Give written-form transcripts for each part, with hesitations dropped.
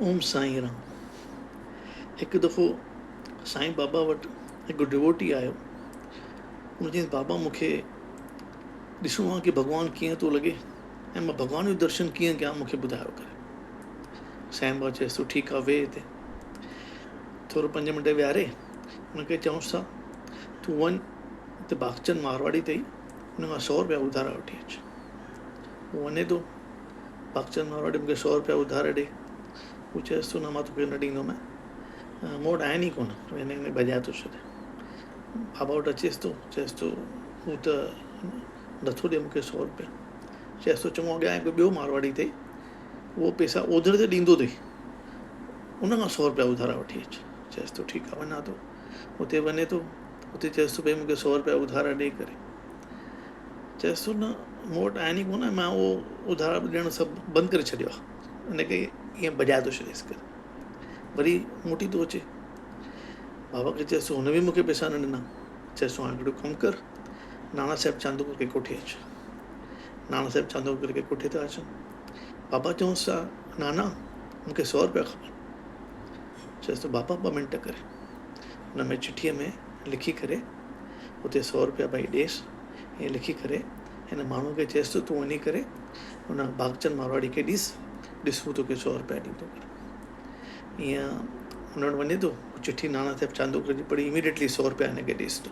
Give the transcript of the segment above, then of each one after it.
ओम साईं राम। हिकु दफ़ो साईं बाबा वटि हिकु डिवोटी आयो। उन चयईं, बाबा मूंखे ॾिसणो आहे कि भॻवानु कीअं थो लॻे ऐं मां भॻवान जो दर्शन कीअं कयां, मूंखे ॿुधायो करे। साईं बाबा चएसि थो, ठीकु आहे, वेह हिते। थोरो 5 मिंट विहारे हुनखे चऊंसि था, तूं वञ हिते भागचंद मारवाड़ी अथई, हुन खां 100 रुपया उधारा वठी अचु। हू वञे थो, भागचंद मारवाड़ी मूंखे 100 रुपया उधार ॾे। हू चएसि थो, न मां तोखे न ॾींदोमांइ, मूं वटि आहिनि ई कोन, हिन भॼाए थो छॾे। बाबा वटि अचेसि थो, चएसि थो, हू त नथो ॾिए मूंखे 100 रुपया। चएसि थो, चङो, अॻियां हिकु ॿियो मारवाड़ी अथई, उहो पैसा ओधर ते ॾींदो अथई, उन खां 100 रुपया उधारा वठी अचु। चएसि थो, ठीकु आहे, वञा थो। हुते वञे थो, हुते चएसि थो, भई मूंखे 100 रुपया उधारा ॾेई करे। चएसि थो, न मूं वटि आहिनि ई कोन, मां उहो उधारा ॾियणु सभु बंदि करे छॾियो आहे। हिनखे ईअं भॼाए थो छॾेसि करे। वरी मोटी थो अचे, बाबा खे चएसि थो, हुन बि मूंखे पैसा न ॾिना। चएसि थो, हाणे हिकिड़ो कमु कर, नाना साहिब चांदोकर खे कोठे अचु। नाना साहिब चांदोकर खे कोठे था अचनि। बाबा चऊंसि था, नाना मूंखे 100 रुपया खपनि। चएसि थो, बाबा 2 मिंट करे हुन में चिठीअ में लिखी करे हुते 100 रुपया भई ॾेसि, ईअं लिखी करे हिन माण्हू खे चएसि थो, तूं वञी करे हुन भागचंद मारवाड़ी खे ॾिस, हू तोखे 100 रुपया ॾींदो करे। ईअं हुन वटि वञे थो, चिठी नाना साहिब चांदोकर जी पढ़ी, इमीडिएटली 100 रुपया हिनखे ॾेसि थो।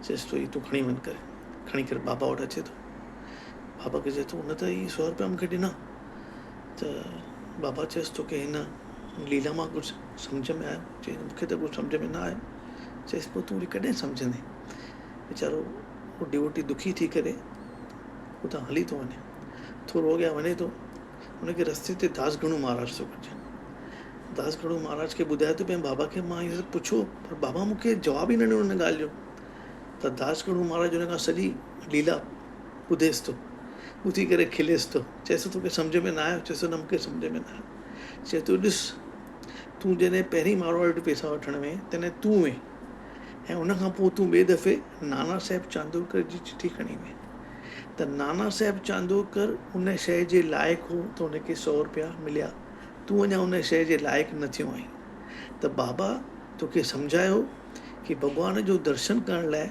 चएसि थो, हीअ तूं खणी वञ करे। खणी करे बाबा वटि अचे थो। बाबा खे चए थो, हुन त हीअ 100 रुपया मूंखे ॾिना। त बाबा चएसि थो की हिन लीला मां कुझु सम्झ में आयो? चई, मूंखे त कुझु सम्झ में न आयो। चएसि, पोइ तूं वरी कॾहिं सम्झंदे? वीचारो उहो डिवोटी दुखी थी करे उतां हली थो वञे। थोरो अॻियां वञे थो, हुनखे रस्ते ते दासगणू महाराज थो गॾिजे। दासगणू महाराज खे ॿुधाए थो, पंहिंजे बाबा खे मां इहो पुछो, पर बाबा मूंखे जवाबु ई न ॾिनो हिन ॻाल्हि जो। त दासगणू महाराज हुन खां सॼी लीला ॿुधेसि थो, ॿुधी करे खिलेसि थो। चएसि, तोखे सम्झ में न आयो? चएसि, न मूंखे सम्झ में न आयो। चए थो, ॾिस, तूं जॾहिं पहिरीं मारवाड़ी वटि पैसा वठण में तॾहिं तूं वएं, ऐं उनखां पोइ तूं ॿिए दफ़े नाना साहिब चांदोकर जी चिठी खणी वएं। त नाना साहिब चांदोकर उन शइ जे लाइक़ु हो त हुनखे 100 रुपया मिलिया। तूं अञा उन शइ जे लाइक़ु न थियो आहीं। त बाबा तोखे सम्झायो कि भॻवान जो दर्शन करण लाइ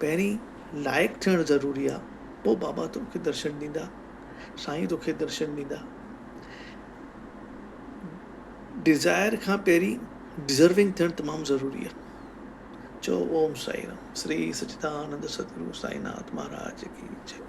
पहिरीं लाइक़ु थियणु ज़रूरी आहे, पोइ बाबा तोखे दर्शन ॾींदा, साईं तोखे दर्शन ॾींदा। डिज़ायर खां पहिरीं डिज़र्विंग थियणु तमामु ज़रूरी आहे। चओ, ओम साईं राम। श्री सच्चिदानंद सतगुरु साईंनाथ महाराज की जय।